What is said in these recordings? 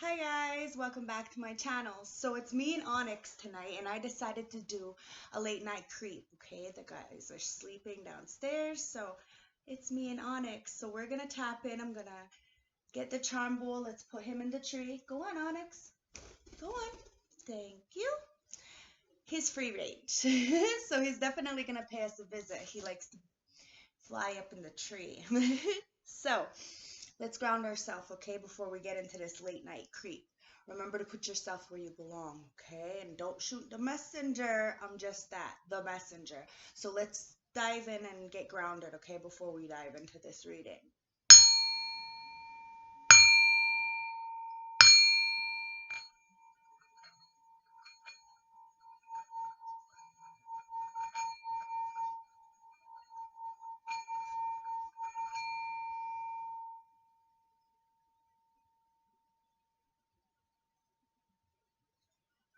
Hi guys, welcome back to my channel. So it's me and Onyx tonight, and I decided to do a late night creep. Okay, the guys are sleeping downstairs, so it's me and Onyx. So we're gonna tap in. I'm gonna get the charm bowl. Let's put him in the tree. Go on, Onyx. Go on. Thank you. He's free range, so he's definitely gonna pay us a visit. He likes to fly up in the tree. So let's ground ourselves, okay, before we get into this late night creep. Remember to put yourself where you belong, okay? And don't shoot the messenger. I'm just that, the messenger. So let's dive in and get grounded, okay, before we dive into this reading.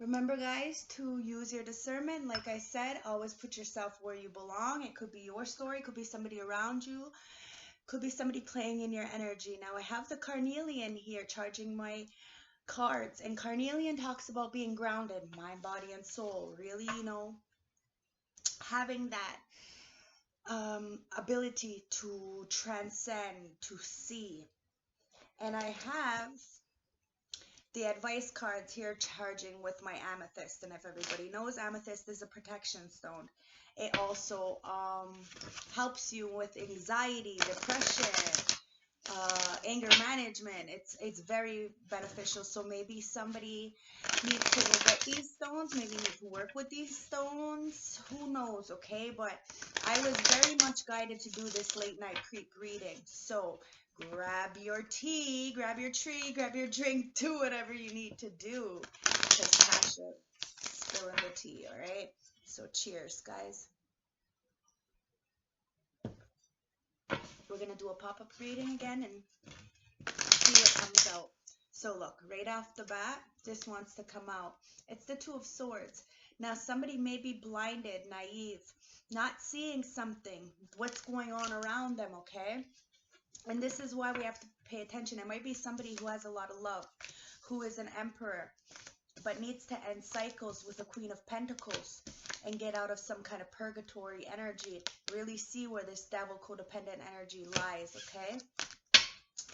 Remember, guys, to use your discernment. Like I said, always put yourself where you belong. It could be your story, it could be somebody around you, could be somebody playing in your energy. Now, I have the carnelian here charging my cards, and carnelian talks about being grounded, mind, body, and soul. Really, having that ability to transcend, to see. And I have the advice cards here charging with my amethyst. And if everybody knows, amethyst is a protection stone. It also helps you with anxiety, depression, anger management. It's very beneficial. So maybe somebody needs to go get these stones, maybe need to work with these stones, who knows, okay? But I was very much guided to do this late night creep reading. So grab your tea, grab your tree, grab your drink, do whatever you need to do, because Tasha spilling the tea. All right, so cheers, guys. We're gonna do a pop-up reading again and see what comes out. So look, right off the bat, this wants to come out. It's the Two of Swords. Now somebody may be blinded, naive, not seeing something, what's going on around them, okay? And this is why we have to pay attention. It might be somebody who has a lot of love, who is an emperor, but needs to end cycles with a Queen of Pentacles and get out of some kind of purgatory energy. Really see where this devil codependent energy lies, okay?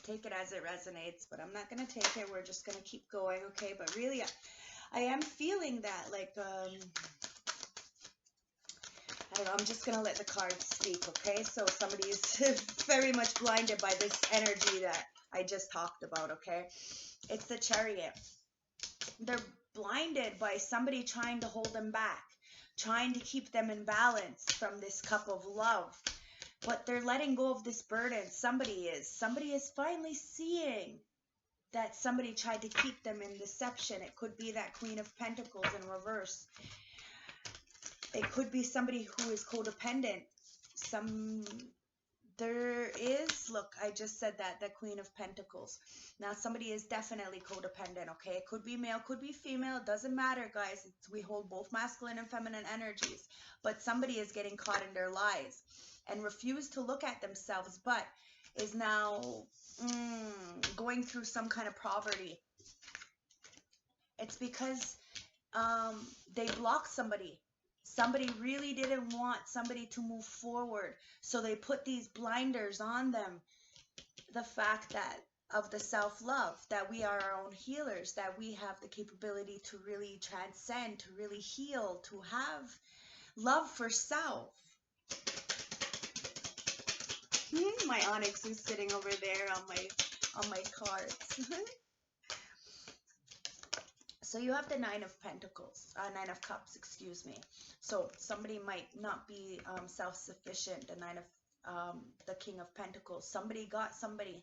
Take it as it resonates, but I'm not going to take it. We're just going to keep going, okay? But really, I am feeling that, like, I don't know, I'm just going to let the cards speak, okay? So somebody is very much blinded by this energy that I just talked about, okay? It's the Chariot. They're blinded by somebody trying to hold them back, trying to keep them in balance from this cup of love. But they're letting go of this burden. Somebody is finally seeing that somebody tried to keep them in deception. It could be that Queen of Pentacles in reverse. It could be somebody who is codependent. There is, look, I just said that, the Queen of Pentacles. Now, somebody is definitely codependent, okay? It could be male, could be female. It doesn't matter, guys. We hold both masculine and feminine energies. But somebody is getting caught in their lies and refuse to look at themselves, but is now going through some kind of poverty. It's because they blocked somebody. Somebody really didn't want somebody to move forward, so they put these blinders on them. The fact that of the self-love, that we are our own healers, that we have the capability to really transcend, to really heal, to have love for self. My Onyx is sitting over there on my cards. So you have the Nine of Pentacles, Nine of Cups, excuse me. So somebody might not be self-sufficient. The the King of Pentacles. Somebody got somebody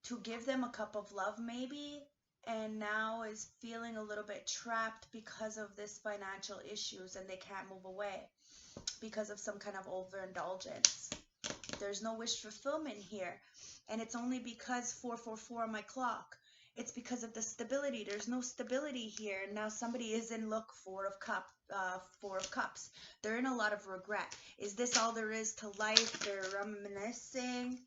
to give them a cup of love maybe, and now is feeling a little bit trapped because of this financial issues, and they can't move away because of some kind of overindulgence. There's no wish fulfillment here, and it's only because 444 on my clock. It's because of the stability. There's no stability here. Now somebody is in look Four of Cups. They're in a lot of regret. Is this all there is to life? They're reminiscing,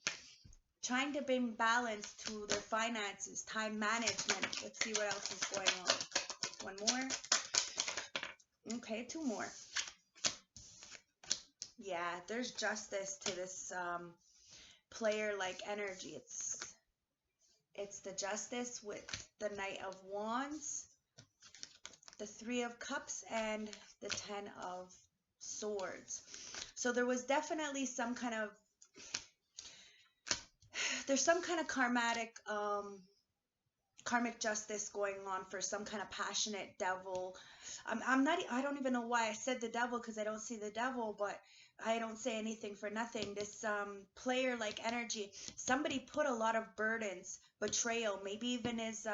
trying to bring balance to their finances, time management. Let's see what else is going on. One more. Okay, two more. Yeah, there's justice to this player-like energy. It's the justice with the Knight of Wands, the Three of Cups, and the Ten of Swords. So there was definitely some kind of, there's some kind of karmic justice going on for some kind of passionate devil. I don't even know why I said the devil, because I don't see the devil, but I don't say anything for nothing. This player-like energy, somebody put a lot of burdens, betrayal, maybe even is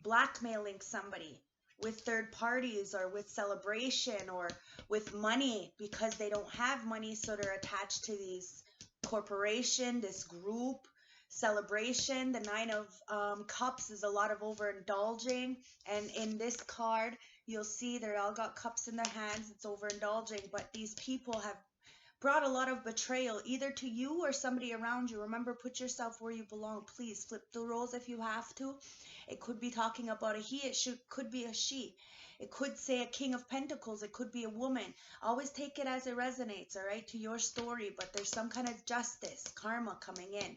blackmailing somebody with third parties or with celebration or with money, because they don't have money, so they're attached to these corporation, this group, celebration. The Nine of Cups is a lot of overindulging, and in this card you'll see they're all got cups in their hands. It's overindulging, but these people have brought a lot of betrayal, either to you or somebody around you. Remember, put yourself where you belong. Please flip the roles if you have to. It could be talking about a he, it could be a she. It could say a King of Pentacles, it could be a woman. Always take it as it resonates, all right, to your story, but there's some kind of justice, karma coming in.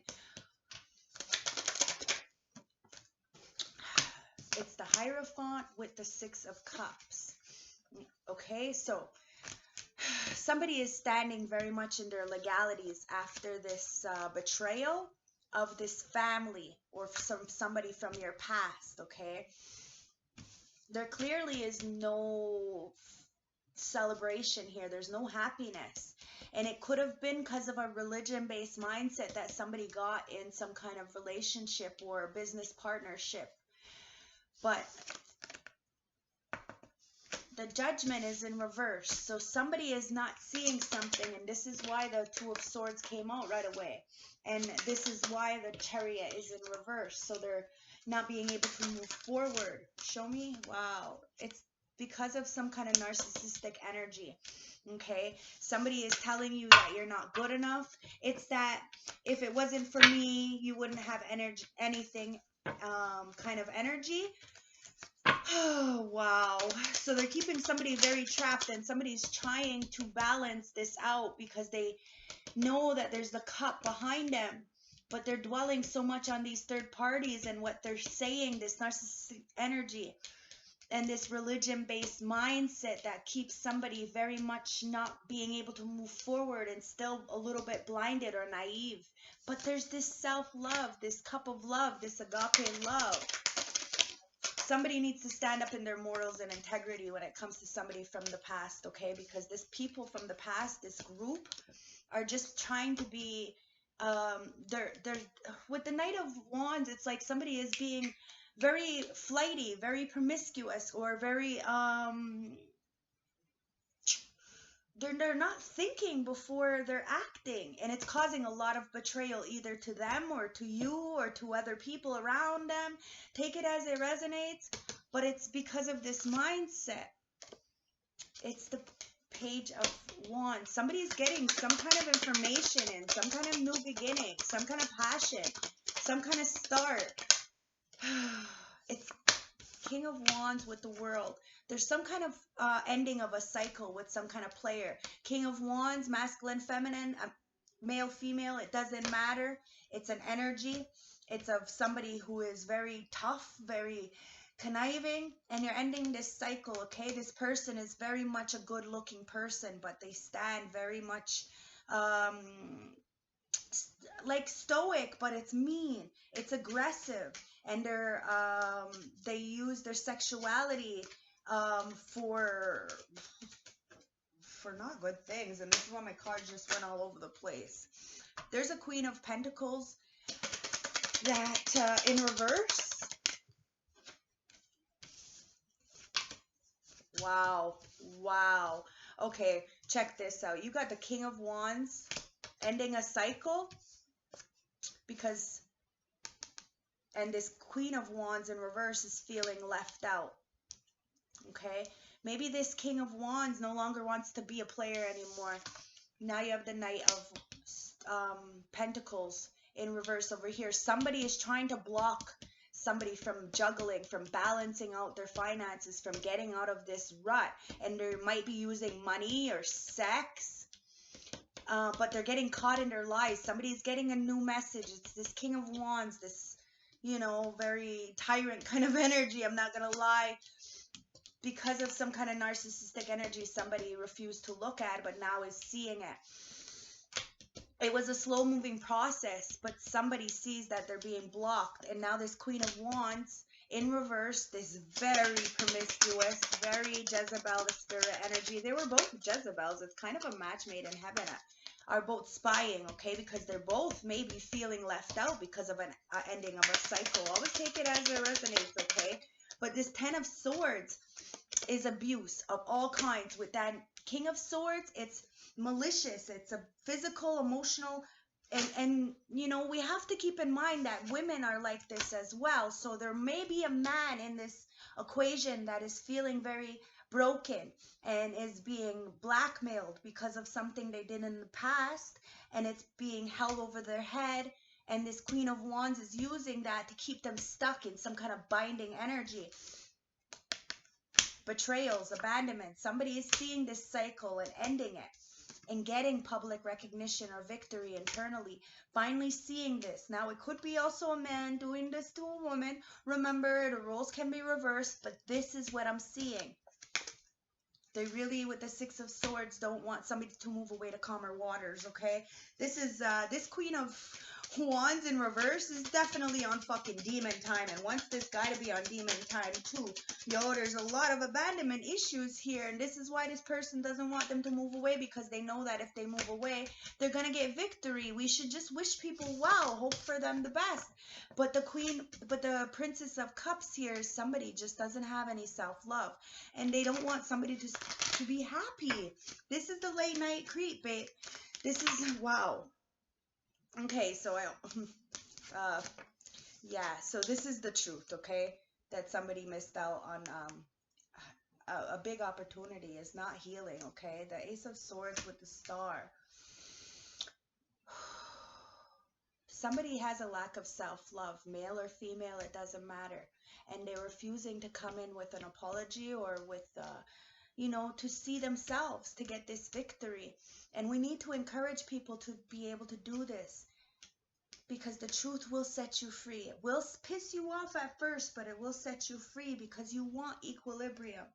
It's the Hierophant with the Six of Cups. Okay, so somebody is standing very much in their legalities after this betrayal of this family or somebody from your past, okay? There clearly is no celebration here. There's no happiness. And it could have been because of a religion-based mindset that somebody got in some kind of relationship or business partnership. But the Judgment is in reverse. So somebody is not seeing something, and this is why the Two of Swords came out right away. And this is why the Chariot is in reverse. So they're not being able to move forward. Show me. Wow. It's because of some kind of narcissistic energy. Okay, somebody is telling you that you're not good enough. It's that if it wasn't for me, you wouldn't have energy, anything kind of energy. Oh, wow. So they're keeping somebody very trapped, and somebody's trying to balance this out because they know that there's the cup behind them, but they're dwelling so much on these third parties and what they're saying, this narcissistic energy and this religion-based mindset that keeps somebody very much not being able to move forward and still a little bit blinded or naive. But there's this self-love, this cup of love, this agape love. Somebody needs to stand up in their morals and integrity when it comes to somebody from the past, okay? Because this people from the past, this group, are just trying to be, they're with the Knight of Wands, it's like somebody is being very flighty, very promiscuous, or very, they're not thinking before they're acting, and it's causing a lot of betrayal either to them or to you or to other people around them. Take it as it resonates, but it's because of this mindset. It's the Page of Wands. Somebody's getting some kind of information in, some kind of new beginning, some kind of passion, some kind of start. It's King of Wands with the World. There's some kind of ending of a cycle with some kind of player. King of Wands, masculine, feminine, male, female, it doesn't matter. It's an energy. It's of somebody who is very tough, very conniving, and you're ending this cycle, okay? This person is very much a good-looking person, but they stand very much like stoic, but it's mean, it's aggressive, and they use their sexuality for not good things. And this is why my cards just went all over the place. There's a Queen of Pentacles that in reverse. Wow. Okay, check this out. You got the King of Wands ending a cycle and this Queen of Wands in reverse is feeling left out. Okay, maybe this King of Wands no longer wants to be a player anymore. Now you have the Knight of Pentacles in reverse over here. Somebody is trying to block somebody from juggling, from balancing out their finances, from getting out of this rut. And they might be using money or sex, but they're getting caught in their lies. Somebody's getting a new message. It's this King of Wands, this, you know, very tyrant kind of energy. I'm not going to lie. Because of some kind of narcissistic energy, somebody refused to look at, but now is seeing it. It was a slow moving process, but somebody sees that they're being blocked. And now this Queen of Wands in reverse, this very promiscuous, very Jezebel, the spirit energy. They were both Jezebels. It's kind of a match made in heaven. Are both spying, okay? Because they're both maybe feeling left out because of an ending of a cycle. Always take it as it resonates, okay? But this 10 of Swords is abuse of all kinds. With that King of Swords, it's malicious. It's a physical, emotional, and you know, we have to keep in mind that women are like this as well. So there may be a man in this equation that is feeling very broken and is being blackmailed because of something they did in the past, and it's being held over their head. And this Queen of Wands is using that to keep them stuck in some kind of binding energy. Betrayals, abandonment. Somebody is seeing this cycle and ending it and getting public recognition or victory internally. Finally seeing this. Now, it could be also a man doing this to a woman. Remember, the roles can be reversed, but this is what I'm seeing. They really, with the 6 of Swords, don't want somebody to move away to calmer waters, okay? This is, this Queen of Wands in reverse is definitely on fucking demon time, and wants this guy to be on demon time too. Yo, there's a lot of abandonment issues here, and this is why this person doesn't want them to move away, because they know that if they move away, they're gonna get victory. We should just wish people well, hope for them the best. But the Princess of Cups here is somebody just doesn't have any self-love, and they don't want somebody to be happy. This is the late night creep, babe. This is, wow. Okay, so yeah, so this is the truth, okay? That somebody missed out on a big opportunity. Is not healing, okay? The Ace of Swords with the Star. Somebody has a lack of self-love, male or female, it doesn't matter. And they're refusing to come in with an apology or with, you know, to see themselves, to get this victory. And we need to encourage people to be able to do this, because the truth will set you free. It will piss you off at first, but it will set you free, because you want equilibrium.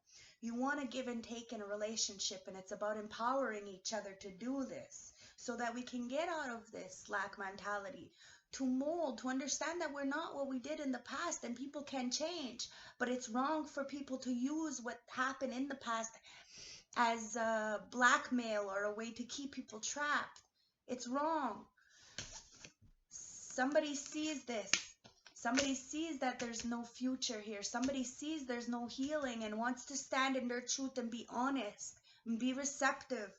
You want to give and take in a relationship, and it's about empowering each other to do this so that we can get out of this lack mentality, to mold, to understand that we're not what we did in the past, and people can change. But it's wrong for people to use what happened in the past as blackmail or a way to keep people trapped. It's wrong. Somebody sees this. Somebody sees that there's no future here. Somebody sees there's no healing and wants to stand in their truth and be honest and be receptive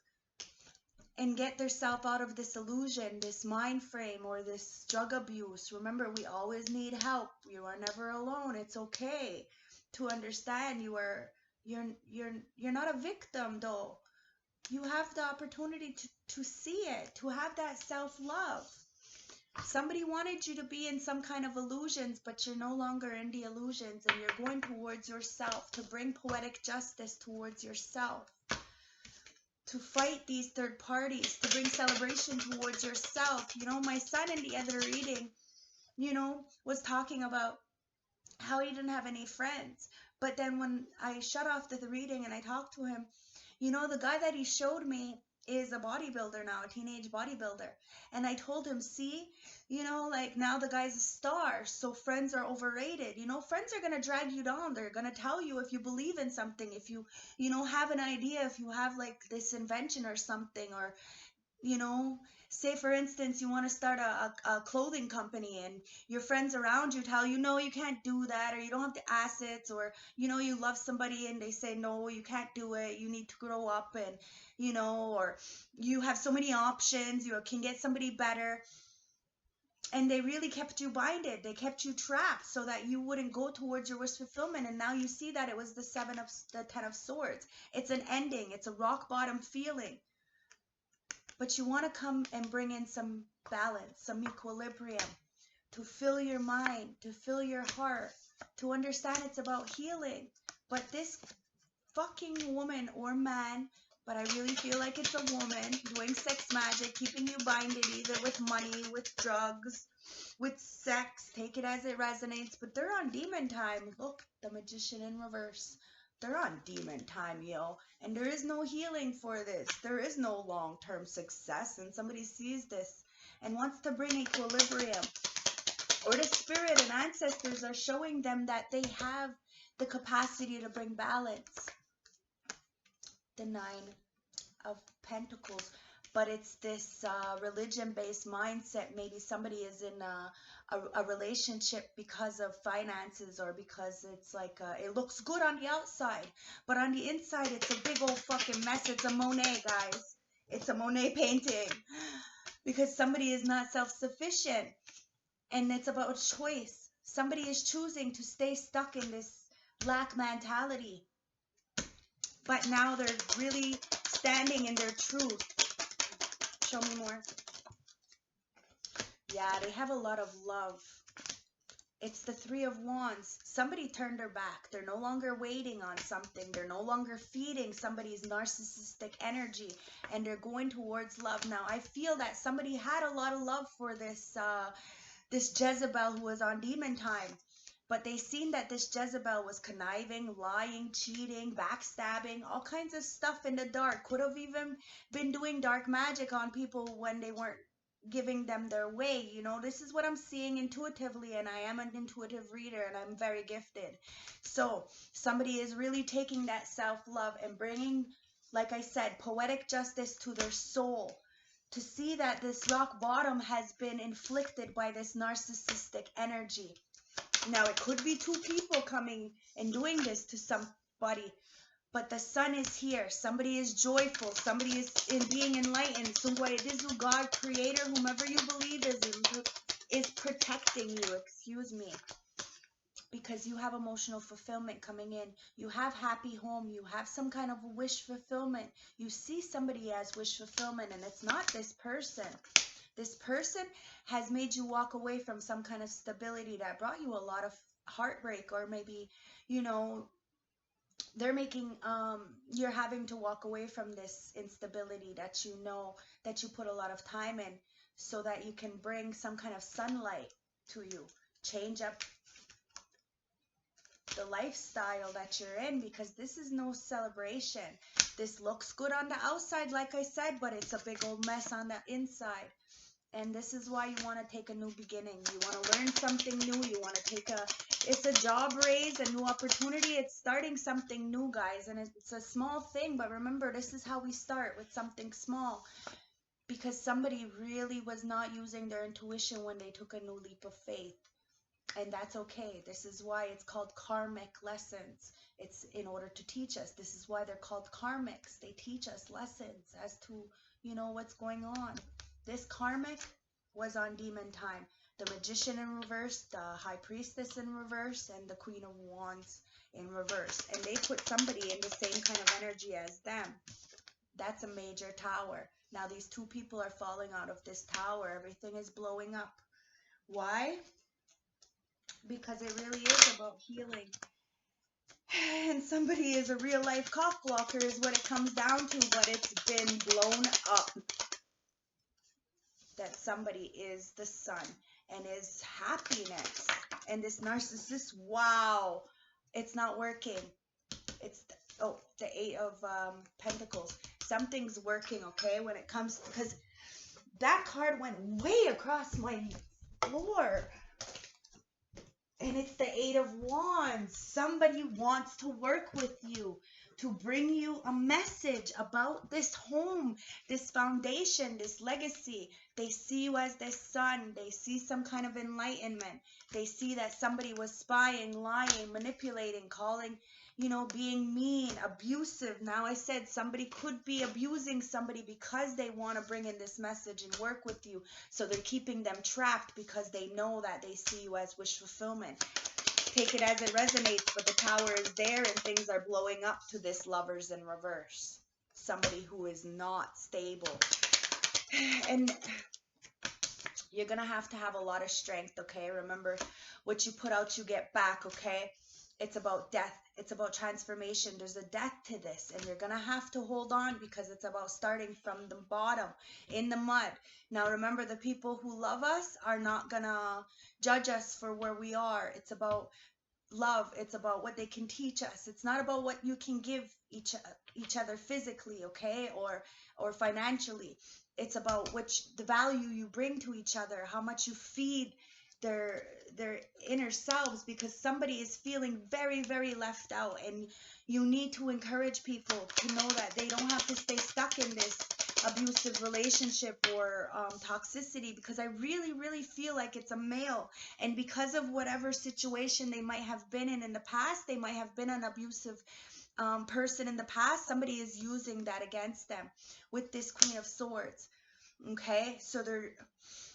and get themselves out of this illusion, this mind frame, or this drug abuse. Remember, we always need help. You are never alone. It's okay to understand you're not a victim, though. You have the opportunity to see it, to have that self-love. Somebody wanted you to be in some kind of illusions, but you're no longer in the illusions, and you're going towards yourself, to bring poetic justice towards yourself, to fight these third parties, to bring celebration towards yourself. You know, my son in the other reading, you know, was talking about how he didn't have any friends. But then when I shut off the reading and I talked to him, you know, the guy that he showed me is a bodybuilder now, a teenage bodybuilder. And I told him, see, you know, like, now the guy's a star, so friends are overrated. You know, friends are going to drag you down. They're going to tell you if you believe in something, if you know, have an idea, if you have like this invention or something, or, you know, say for instance, you want to start a clothing company, and your friends around you tell you, no, you can't do that, or you don't have the assets, or, you know, you love somebody and they say, no, you can't do it, you need to grow up, and, you know, or you have so many options, you can get somebody better. And they really kept you binded. They kept you trapped so that you wouldn't go towards your wish fulfillment. And now you see that it was the 10 of Swords. It's an ending. It's a rock bottom feeling. but you want to come and bring in some balance, some equilibrium, to fill your mind, to fill your heart, to understand it's about healing. But this fucking woman or man, but I really feel like it's a woman doing sex magic, keeping you binded either with money, with drugs, with sex, take it as it resonates, but they're on demon time. Look, the Magician in reverse. They're on demon time, yo. And there is no healing for this. There is no long-term success. And somebody sees this and wants to bring equilibrium. Or the spirit and ancestors are showing them that they have the capacity to bring balance. The Nine of Pentacles. But it's this religion-based mindset. Maybe somebody is in a relationship because of finances, or because it's like it looks good on the outside, but on the inside it's a big old fucking mess. It's a Monet, guys. It's a Monet painting, because somebody is not self-sufficient, and it's about choice. Somebody is choosing to stay stuck in this lack mentality, but now they're really standing in their truth. Show me more. Yeah, they have a lot of love. It's the Three of Wands. Somebody turned their back. They're no longer waiting on something. They're no longer feeding somebody's narcissistic energy, and they're going towards love. Now, I feel that somebody had a lot of love for this Jezebel who was on demon time. But they seen that this Jezebel was conniving, lying, cheating, backstabbing, all kinds of stuff in the dark. Could have even been doing dark magic on people when they weren't giving them their way. You know, this is what I'm seeing intuitively, and I am an intuitive reader, and I'm very gifted. So somebody is really taking that self-love and bringing, like I said, poetic justice to their soul, to see that this rock bottom has been inflicted by this narcissistic energy. Now, it could be two people coming and doing this to somebody, but the sun is here. Somebody is joyful. Somebody is being enlightened. So what it is, God, Creator, whomever you believe is protecting you. Excuse me. Because you have emotional fulfillment coming in. You have happy home. You have some kind of wish fulfillment. You see somebody as wish fulfillment, and it's not this person. This person has made you walk away from some kind of stability that brought you a lot of heartbreak, or maybe, you know, they're making, you're having to walk away from this instability that you know that you put a lot of time in, so that you can bring some kind of sunlight to you. Change up the lifestyle that you're in, because this is no celebration. This looks good on the outside, like I said, but it's a big old mess on the inside. And this is why you want to take a new beginning. You want to learn something new. You want to take it's a job raise, a new opportunity. It's starting something new, guys. And it's a small thing, but remember, this is how we start, with something small. Because somebody really was not using their intuition when they took a new leap of faith. And that's okay. This is why it's called karmic lessons. It's in order to teach us. This is why they're called karmics. They teach us lessons as to, you know, what's going on. This karmic was on demon time. The Magician in reverse, the High Priestess in reverse, and the Queen of Wands in reverse. And they put somebody in the same kind of energy as them. That's a major tower. Now these two people are falling out of this tower. Everything is blowing up. Why? Because it really is about healing. And somebody is a real life cockblocker is what it comes down to, but it's been blown up. That somebody is the sun and is happiness. And this narcissist, wow, it's not working. It's, the Eight of Pentacles. Something's working, okay, when it comes, because that card went way across my floor. And it's the Eight of Wands. Somebody wants to work with you, to bring you a message about this home, this foundation, this legacy. They see you as this sun. They see some kind of enlightenment. They see that somebody was spying, lying, manipulating, calling, you know, being mean, abusive. Now I said somebody could be abusing somebody because they want to bring in this message and work with you. So they're keeping them trapped because they know that they see you as wish fulfillment. Take it as it resonates, but the tower is there and things are blowing up to this Lovers in reverse. Somebody who is not stable. And you're going to have a lot of strength, okay? Remember, what you put out, you get back, okay? It's about death. It's about transformation. There's a death to this, and you're going to have to hold on because it's about starting from the bottom, in the mud. Now, remember, the people who love us are not going to judge us for where we are. It's about love. It's about what they can teach us. It's not about what you can give each other physically, okay, or financially. It's about the value you bring to each other, how much you feed their inner selves, because somebody is feeling very, very left out, and you need to encourage people to know that they don't have to stay stuck in this abusive relationship or toxicity, because I really, really feel like it's a male, and because of whatever situation they might have been in the past, they might have been an abusive person in the past. Somebody is using that against them with this Queen of Swords. Okay, so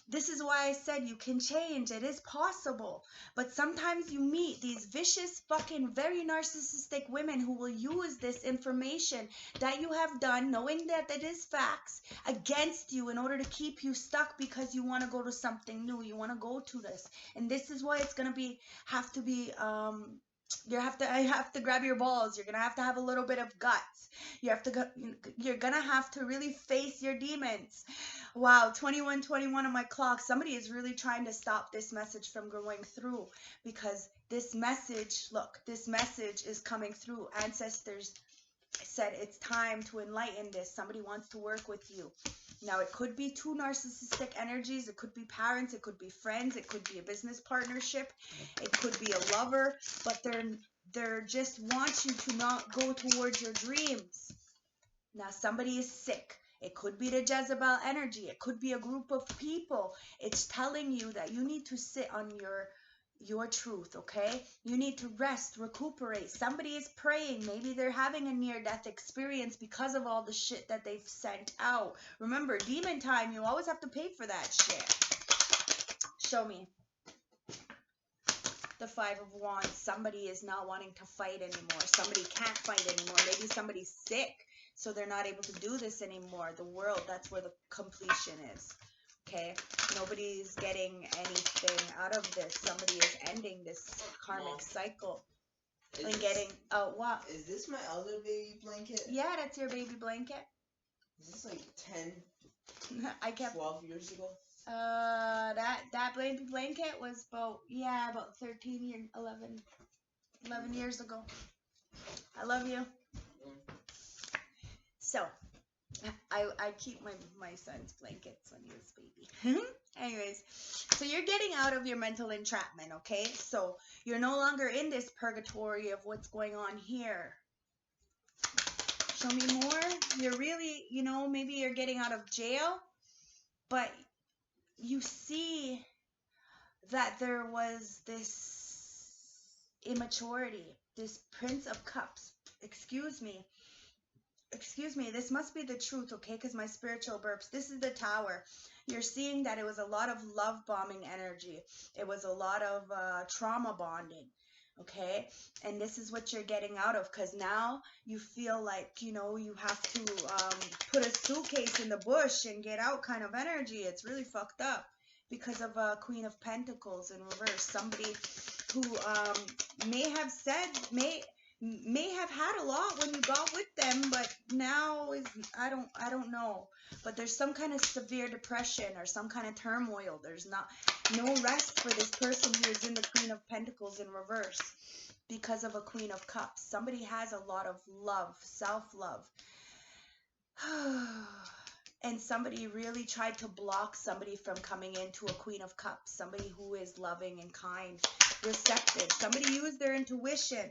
this is why I said you can change. It is possible. But sometimes you meet these vicious, fucking, very narcissistic women who will use this information that you have done, knowing that it is facts, against you in order to keep you stuck because you want to go to something new. You want to go to this. And this is why it's going to I have to grab your balls. You're going to have a little bit of guts. You're going to have to really face your demons. Wow, 21:21 on my clock. Somebody is really trying to stop this message from going through, because this message, look, this message is coming through. Ancestors said it's time to enlighten this. Somebody wants to work with you. Now, it could be two narcissistic energies. It could be parents. It could be friends. It could be a business partnership. It could be a lover. But they're just want you to not go towards your dreams. Now, somebody is sick. It could be the Jezebel energy. It could be a group of people. It's telling you that you need to sit on your truth, okay? You need to rest, recuperate. Somebody is praying. Maybe they're having a near-death experience because of all the shit that they've sent out. Remember, demon time, you always have to pay for that shit. Show me. The Five of Wands. Somebody is not wanting to fight anymore. Somebody can't fight anymore. Maybe somebody's sick, so they're not able to do this anymore. The world, that's where the completion is. Okay, nobody's getting anything out of this. Somebody is ending this karmic cycle and getting. Oh, wow. Is this my other baby blanket? Yeah, that's your baby blanket. Is this like 10, 12 years ago? That baby blanket was about 13 years, 11 years ago. I love you. So, I keep my son's blankets when he was baby. Anyways, so you're getting out of your mental entrapment, okay? So you're no longer in this purgatory of what's going on here. Show me more. You're really, maybe you're getting out of jail, but you see that there was this immaturity, this Prince of Cups. Excuse me, this must be the truth, okay? Because my spiritual burps. This is the Tower. You're seeing that it was a lot of love bombing energy. It was a lot of trauma bonding, okay? And this is what you're getting out of, because now you feel like, you have to put a suitcase in the bush and get out kind of energy. It's really fucked up because of Queen of Pentacles in reverse. Somebody who may have had a lot when you got with them, but now I don't know. But there's some kind of severe depression or some kind of turmoil. There's no rest for this person who is in the Queen of Pentacles in reverse because of a Queen of Cups. Somebody has a lot of love, self-love. And somebody really tried to block somebody from coming into a Queen of Cups. Somebody who is loving and kind, receptive. Somebody used their intuition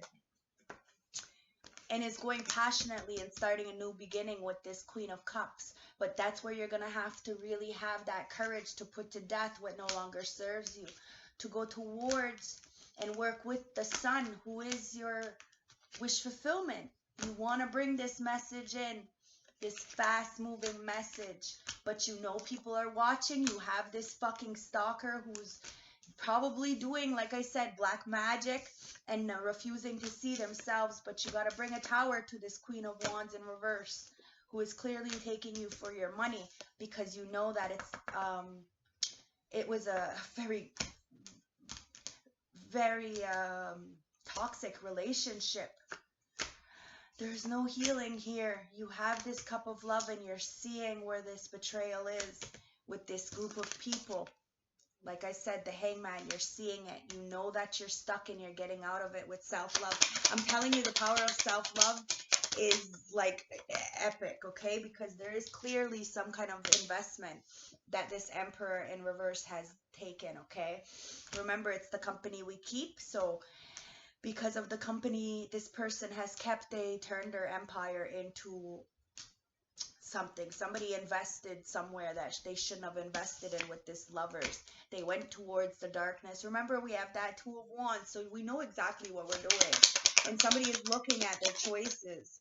and is going passionately and starting a new beginning with this Queen of Cups. But that's where you're going to have to really have that courage to put to death what no longer serves you, to go towards and work with the Sun, who is your wish fulfillment. You want to bring this message in, this fast-moving message, but people are watching. You have this fucking stalker who's probably doing, like I said, black magic and refusing to see themselves, but you got to bring a Tower to this Queen of Wands in reverse, who is clearly taking you for your money because you know that it was a very, very toxic relationship. There's no healing here. You have this cup of love and you're seeing where this betrayal is with this group of people. Like I said, the hangman, you're seeing it. You know that you're stuck and you're getting out of it with self-love. I'm telling you, the power of self-love is like epic, okay? Because there is clearly some kind of investment that this Emperor in reverse has taken, okay? Remember, it's the company we keep, so because of the company this person has kept, they turned their empire into something. Somebody invested somewhere that they shouldn't have invested in with this lovers. They went towards the darkness. Remember, we have that Two of Wands, so we know exactly what we're doing. And somebody is looking at their choices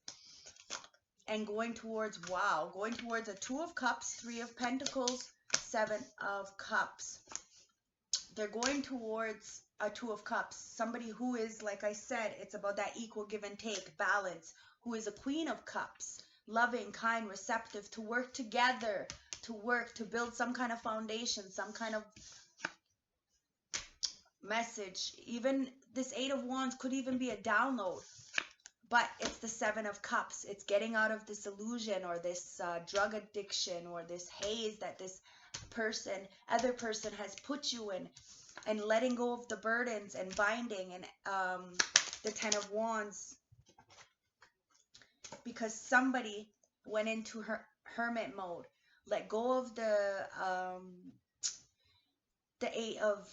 and going towards, wow, going towards a Two of Cups, Three of Pentacles, Seven of Cups. They're going towards a Two of Cups. Somebody who is, like I said, it's about that equal give and take, balance, who is a Queen of Cups. Loving, kind, receptive, to work together, to build some kind of foundation, some kind of message. Even this Eight of Wands could even be a download, but it's the Seven of Cups. It's getting out of this illusion or this drug addiction or this haze that this other person has put you in, and letting go of the burdens and binding. And the Ten of Wands, because somebody went into her hermit mode, let go of the Eight of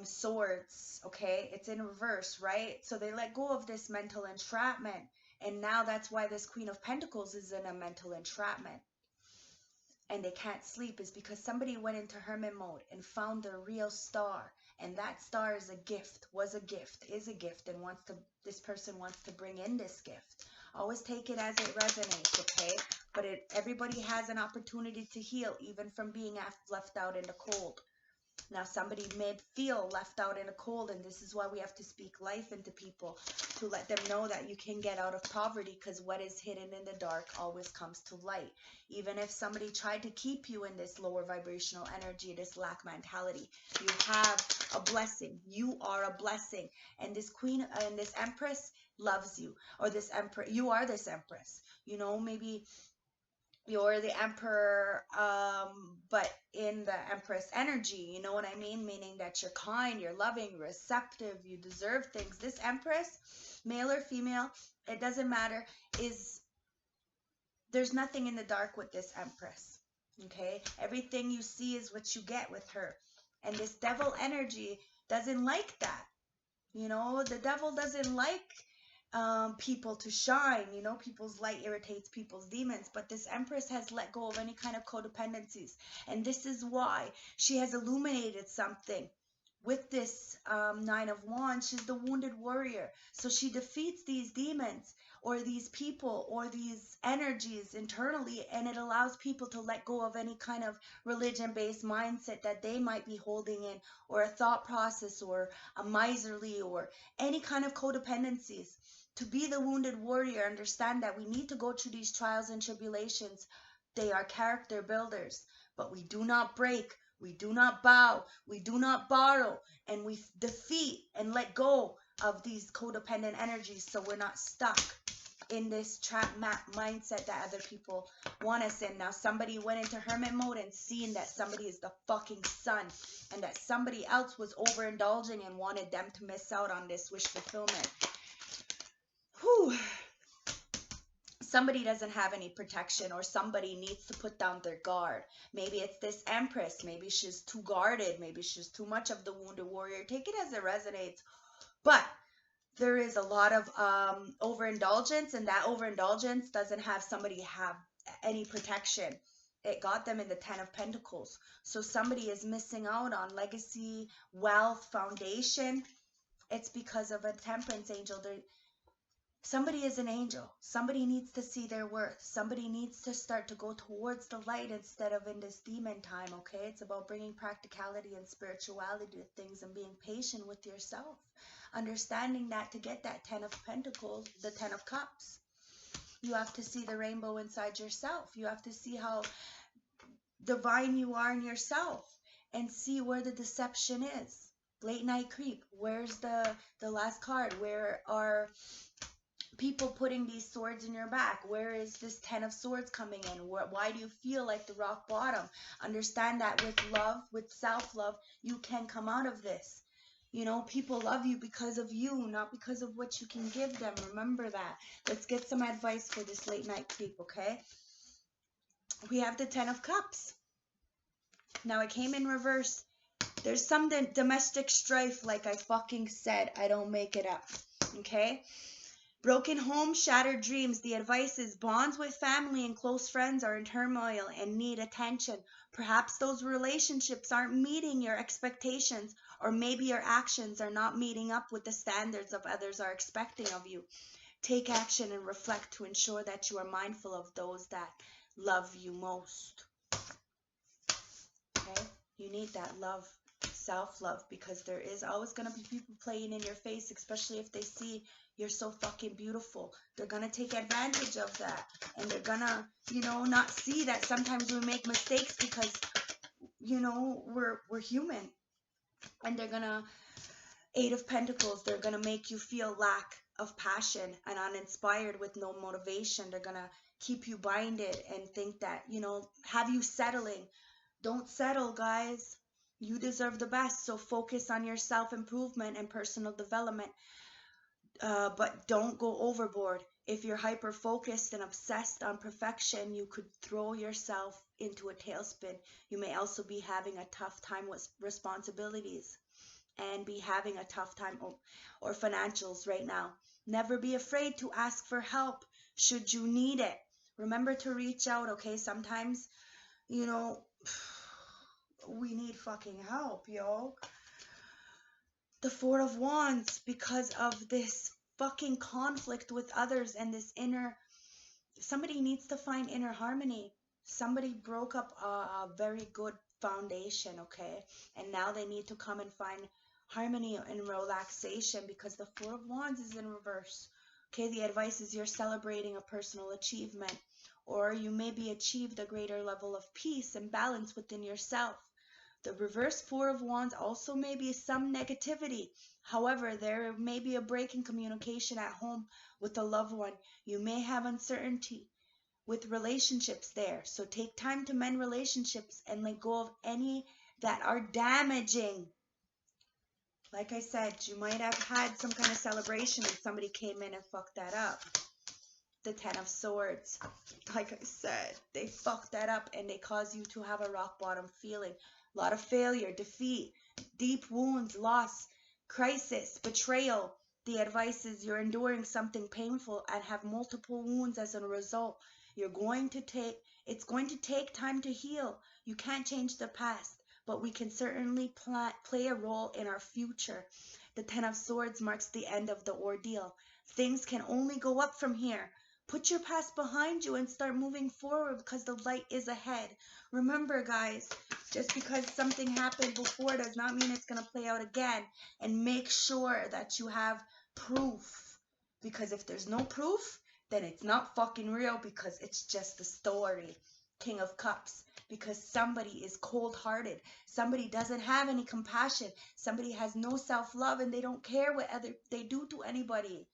Swords, okay? It's in reverse, right? So they let go of this mental entrapment, and now that's why this Queen of Pentacles is in a mental entrapment and they can't sleep, is because somebody went into hermit mode and found their real star, and that star is a gift, was a gift, is a gift, and this person wants to bring in this gift. Always take it as it resonates, okay? But everybody has an opportunity to heal, even from being left out in the cold. Now, somebody may feel left out in the cold, and this is why we have to speak life into people, to let them know that you can get out of poverty, because what is hidden in the dark always comes to light. Even if somebody tried to keep you in this lower vibrational energy, this lack mentality, you have a blessing. You are a blessing. And this Queen and this Empress loves you, or this Emperor. You are this Empress. You know, maybe you're the Emperor, but in the Empress energy, you know what I mean? Meaning that you're kind, you're loving, receptive, you deserve things. This Empress, male or female, it doesn't matter, there's nothing in the dark with this Empress, okay? Everything you see is what you get with her. And this devil energy doesn't like that. You know, the devil doesn't like people to shine. You know, people's light irritates people's demons, but this Empress has let go of any kind of codependencies, and this is why she has illuminated something with this Nine of Wands. She's the wounded warrior, so she defeats these demons or these people or these energies internally, and it allows people to let go of any kind of religion-based mindset that they might be holding in, or a thought process, or a miserly, or any kind of codependencies. To be the wounded warrior, understand that we need to go through these trials and tribulations. They are character builders, but we do not break, we do not bow, we do not borrow, and we defeat and let go of these codependent energies, so we're not stuck in this trap mindset that other people want us in. Now, somebody went into hermit mode and seen that somebody is the fucking sun, and that somebody else was overindulging and wanted them to miss out on this wish fulfillment. Whew. Somebody doesn't have any protection, or somebody needs to put down their guard. Maybe it's this Empress. Maybe she's too guarded. Maybe she's too much of the wounded warrior. Take it as it resonates. But there is a lot of overindulgence, and that overindulgence doesn't have somebody have any protection. It got them in the Ten of Pentacles. So somebody is missing out on legacy, wealth, foundation. It's because of a Temperance angel. Somebody is an angel. Somebody needs to see their worth. Somebody needs to start to go towards the light instead of in this demon time, okay? It's about bringing practicality and spirituality to things and being patient with yourself. Understanding that to get that Ten of Pentacles, the Ten of Cups, You have to see the rainbow inside yourself. You have to see how divine you are in yourself and see where the deception is. Late night creep. Where's the last card? Where are people putting these swords in your back? Where is this 10 of swords coming in? Why do you feel like the rock bottom? Understand that with love, with self-love, you can come out of this. You know, people love you because of you, not because of what you can give them. Remember that. Let's get some advice for this late night creep, okay? We have the 10 of cups. Now it came in reverse. There's some domestic strife, like I fucking said. I don't make it up, okay? Broken home, shattered dreams. The advice is bonds with family and close friends are in turmoil and need attention. Perhaps those relationships aren't meeting your expectations, or maybe your actions are not meeting up with the standards of others are expecting of you. Take action and reflect to ensure that you are mindful of those that love you most. Okay? You need that love, self-love, because there is always going to be people playing in your face, especially if they see you're so fucking beautiful. They're going to take advantage of that. And they're going to, you know, not see that sometimes we make mistakes because, you know, we're human. And they're going to, 8 of Pentacles, they're going to make you feel lack of passion and uninspired with no motivation. They're going to keep you binded and think that, you know, have you settling. Don't settle, guys. You deserve the best. So focus on your self-improvement and personal development. But don't go overboard. If you're hyper-focused and obsessed on perfection, you could throw yourself into a tailspin. You may also be having a tough time with responsibilities and be having a tough time or financials right now. Never be afraid to ask for help should you need it. Remember to reach out, okay? Sometimes, you know, we need fucking help, yo. The 4 of Wands, because of this fucking conflict with others and this inner, somebody needs to find inner harmony. Somebody broke up a very good foundation, okay? And now they need to come and find harmony and relaxation because the 4 of Wands is in reverse. Okay, the advice is you're celebrating a personal achievement, or you maybe achieved a greater level of peace and balance within yourself. The reverse 4 of Wands also may be some negativity. However, there may be a break in communication at home with a loved one. You may have uncertainty with relationships there. So take time to mend relationships and let go of any that are damaging. Like I said, you might have had some kind of celebration and somebody came in and fucked that up. The 10 of Swords. Like I said, they fucked that up and they cause you to have a rock bottom feeling. A lot of failure, defeat, deep wounds, loss, crisis, betrayal. The advice is you're enduring something painful and have multiple wounds as a result. It's going to take time to heal. You can't change the past, but we can certainly play a role in our future. The 10 of Swords marks the end of the ordeal. Things can only go up from here. Put your past behind you and start moving forward because the light is ahead. Remember, guys, just because something happened before does not mean it's going to play out again. And make sure that you have proof. Because if there's no proof, then it's not fucking real because it's just a story. King of Cups. Because somebody is cold-hearted. Somebody doesn't have any compassion. Somebody has no self-love and they don't care what they do to anybody.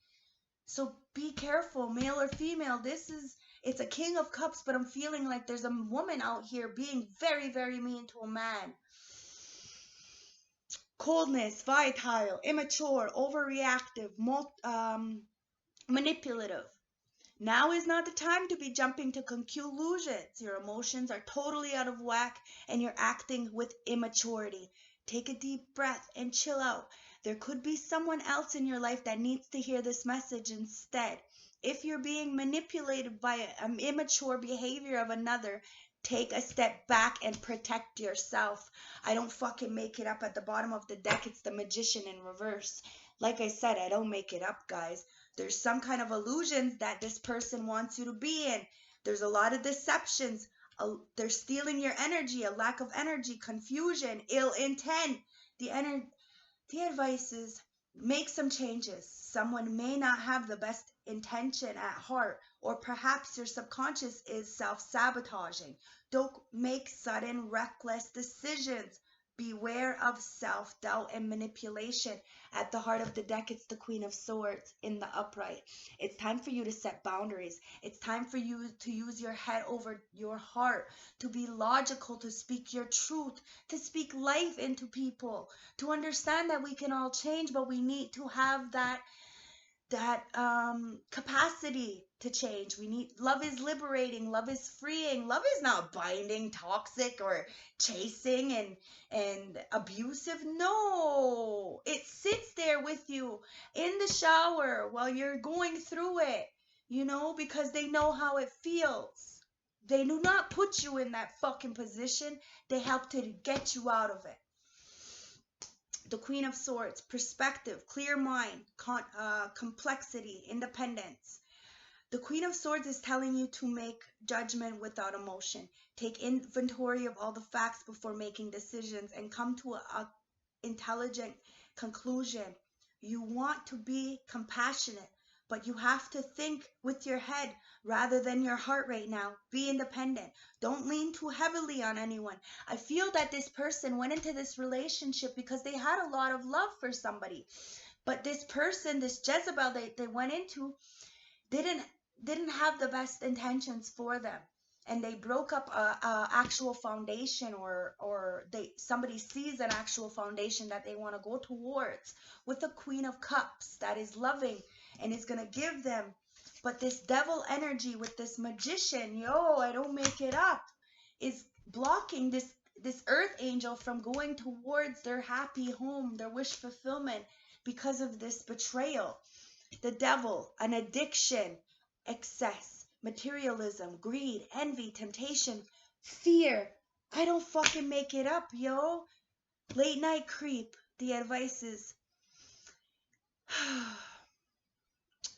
So be careful, male or female. It's a King of Cups, but I'm feeling like there's a woman out here being very, very mean to a man. Coldness, volatile, immature, overreactive, manipulative. Now is not the time to be jumping to conclusions. Your emotions are totally out of whack and you're acting with immaturity. Take a deep breath and chill out. There could be someone else in your life that needs to hear this message instead. If you're being manipulated by an immature behavior of another, take a step back and protect yourself. I don't fucking make it up. At the bottom of the deck, it's the Magician in reverse. Like I said, I don't make it up, guys. There's some kind of illusions that this person wants you to be in. There's a lot of deceptions. They're stealing your energy, a lack of energy, confusion, ill intent. The advice is make some changes. Someone may not have the best intention at heart, or perhaps your subconscious is self-sabotaging. Don't make sudden, reckless decisions. Beware of self-doubt and manipulation. At the heart of the deck, it's the Queen of Swords in the upright. It's time for you to set boundaries. It's time for you to use your head over your heart, to be logical, to speak your truth, to speak life into people, to understand that we can all change, but we need to have that capacity to change. We need, love is liberating, love is freeing, love is not binding, toxic, or chasing and abusive. No, it sits there with you in the shower while you're going through it, you know, because they know how it feels. They do not put you in that fucking position. They help to get you out of it. The Queen of Swords, perspective, clear mind, complexity, independence. The Queen of Swords is telling you to make judgment without emotion. Take inventory of all the facts before making decisions and come to a intelligent conclusion. You want to be compassionate, but you have to think with your head rather than your heart right now. Be independent. Don't lean too heavily on anyone. I feel that this person went into this relationship because they had a lot of love for somebody. But this person, this Jezebel they went into, didn't have the best intentions for them. And they broke up a actual foundation, or somebody sees an actual foundation that they want to go towards with a Queen of Cups that is loving and is going to give them. But this devil energy with this magician, I don't make it up, is blocking this earth angel from going towards their happy home, their wish fulfillment, because of this betrayal. The devil, an addiction, excess, materialism, greed, envy, temptation, fear. I don't fucking make it up, yo. Late night creep. The advice is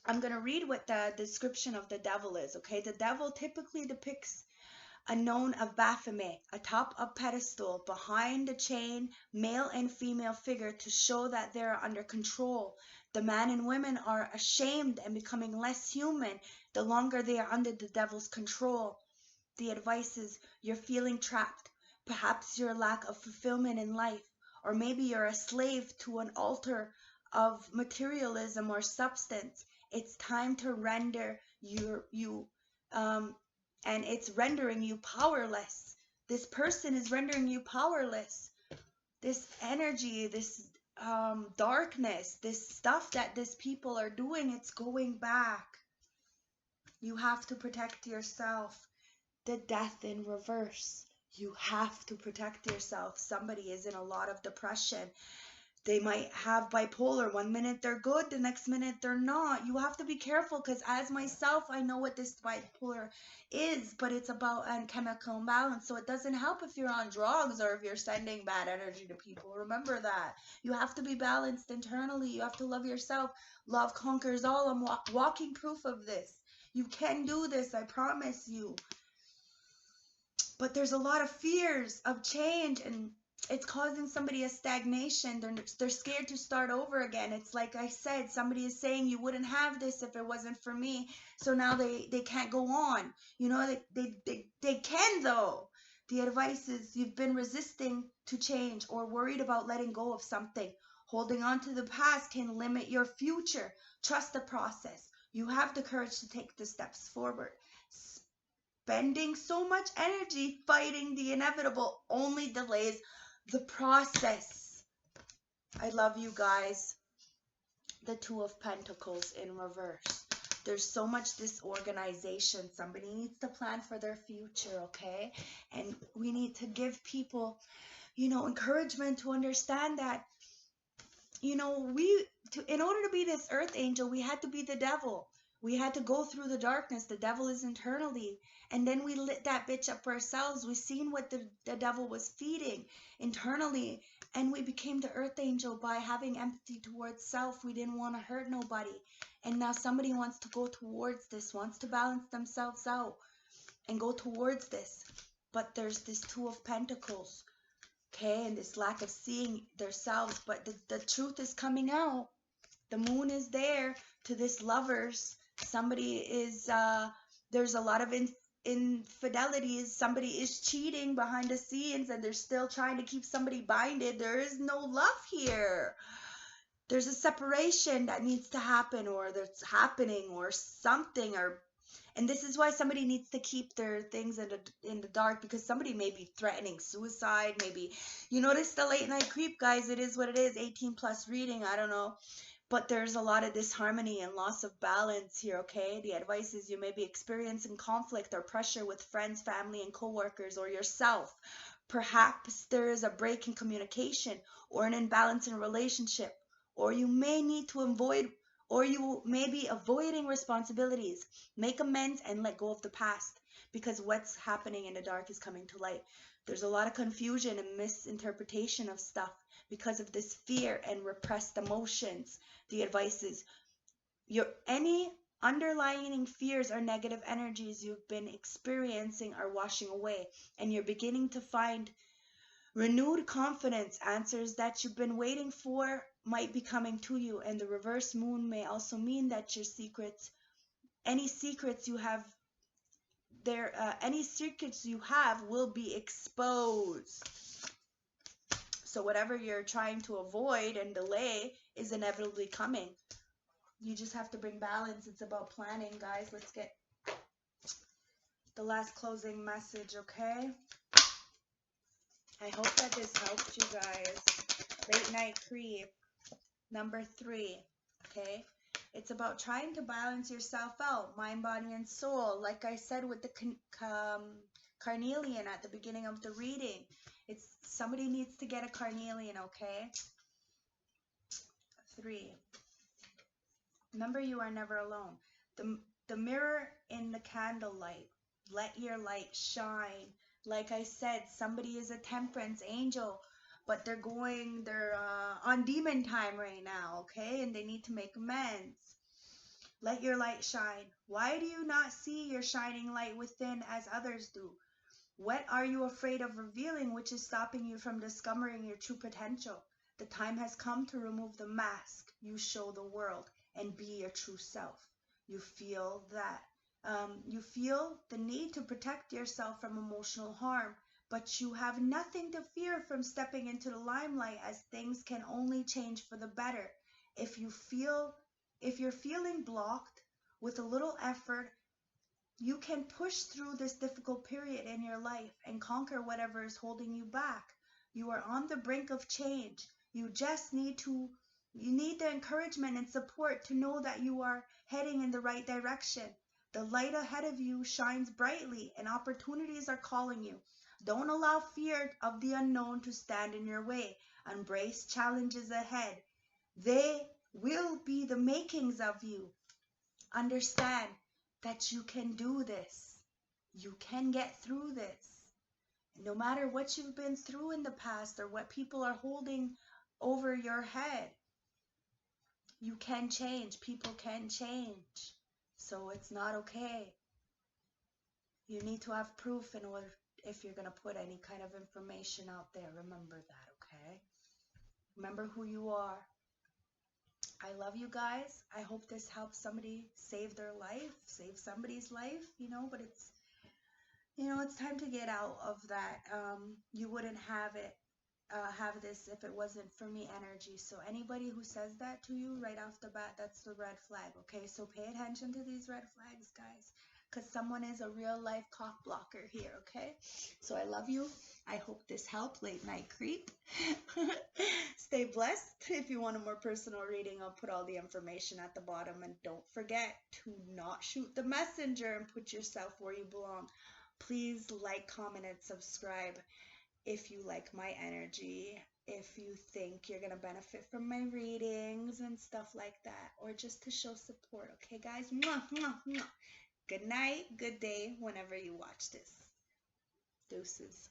I'm going to read what the description of the devil is, okay? The devil typically depicts a known of Baphomet, atop a pedestal, behind a chain, male and female figure to show that they are under control. The man and women are ashamed and becoming less human the longer they are under the devil's control. The advice is you're feeling trapped. Perhaps your lack of fulfillment in life, or maybe you're a slave to an altar of materialism or substance. It's time to render and it's rendering you powerless. This person is rendering you powerless. This energy, this darkness, this stuff that these people are doing, it's going back. You have to protect yourself. The death in reverse. You have to protect yourself. Somebody is in a lot of depression. They might have bipolar. One minute they're good, the next minute they're not. You have to be careful, because as myself, I know what this bipolar is, but it's about a chemical imbalance. So it doesn't help if you're on drugs or if you're sending bad energy to people. Remember that. You have to be balanced internally. You have to love yourself. Love conquers all. I'm walking proof of this. You can do this, I promise you. But there's a lot of fears of change, and it's causing somebody a stagnation. They're scared to start over again. It's like I said, somebody is saying you wouldn't have this if it wasn't for me. So now they can't go on. They can though. The advice is you've been resisting to change or worried about letting go of something. Holding on to the past can limit your future. Trust the process. You have the courage to take the steps forward. Spending so much energy fighting the inevitable only delays the process. I love you guys. The Two of Pentacles in reverse. There's so much disorganization. Somebody needs to plan for their future, okay? And we need to give people, encouragement to understand that, in order to be this earth angel, we had to be the devil. We had to go through the darkness. The devil is internally. And then we lit that bitch up ourselves. We seen what the devil was feeding internally. And we became the earth angel by having empathy towards self. We didn't want to hurt nobody. And now somebody wants to go towards this, wants to balance themselves out and go towards this. But there's this Two of Pentacles, okay? And this lack of seeing themselves. But the truth is coming out. The moon is there to this lovers Somebody is, there's a lot of infidelities. Somebody is cheating behind the scenes and they're still trying to keep somebody binded. There is no love here. There's a separation that needs to happen, or that's happening, or something, and this is why somebody needs to keep their things in the dark, because somebody may be threatening suicide. Maybe you notice the late night creep, guys. It is what it is. 18 plus reading. I don't know. But there's a lot of disharmony and loss of balance here, okay? The advice is you may be experiencing conflict or pressure with friends, family, and coworkers, or yourself. Perhaps there is a break in communication or an imbalance in relationship, or you may need to avoid, or you may be avoiding responsibilities. Make amends and let go of the past, because what's happening in the dark is coming to light. There's a lot of confusion and misinterpretation of stuff because of this fear and repressed emotions. The advice is any underlying fears or negative energies you've been experiencing are washing away, and you're beginning to find renewed confidence. Answers that you've been waiting for might be coming to you, and the reverse moon may also mean that your secrets, any secrets you have any secrets you have will be exposed. So whatever you're trying to avoid and delay is inevitably coming. You just have to bring balance. It's about planning, guys. Let's get the last closing message, okay? I hope that this helped you guys. Late night creep, number 3, okay? It's about trying to balance yourself out, mind, body, and soul. Like I said with the carnelian at the beginning of the reading, it's somebody needs to get a carnelian, okay? 3. Remember, you are never alone. The mirror in the candlelight. Let your light shine. Like I said, somebody is a temperance angel, but they're on demon time right now, okay? And they need to make amends. Let your light shine. Why do you not see your shining light within as others do? What are you afraid of revealing, which is stopping you from discovering your true potential? The time has come to remove the mask you show the world and be your true self. You feel the need to protect yourself from emotional harm, but you have nothing to fear from stepping into the limelight, as things can only change for the better. If you're feeling blocked, with a little effort, you can push through this difficult period in your life and conquer whatever is holding you back. You are on the brink of change. You just need the encouragement and support to know that you are heading in the right direction. The light ahead of you shines brightly and opportunities are calling you. Don't allow fear of the unknown to stand in your way. Embrace challenges ahead. They will be the makings of you. Understand that you can do this. You can get through this. No matter what you've been through in the past or what people are holding over your head, you can change. People can change. So it's not okay. You need to have proof in order, if you're going to put any kind of information out there. Remember that, okay? Remember who you are. I love you guys. I hope this helps somebody save their life, save somebody's life, but it's, it's time to get out of that. You wouldn't have this if it wasn't for me energy. So anybody who says that to you right off the bat, that's the red flag, okay? So pay attention to these red flags, guys, because someone is a real life cock blocker here, okay? So I love you. I hope this helped, late night creep. Stay blessed. If you want a more personal reading, I'll put all the information at the bottom. And don't forget to not shoot the messenger and put yourself where you belong. Please like, comment, and subscribe if you like my energy, if you think you're going to benefit from my readings and stuff like that, or just to show support. Okay, guys? Mwah, mwah, mwah. Good night, good day, whenever you watch this. Deuces.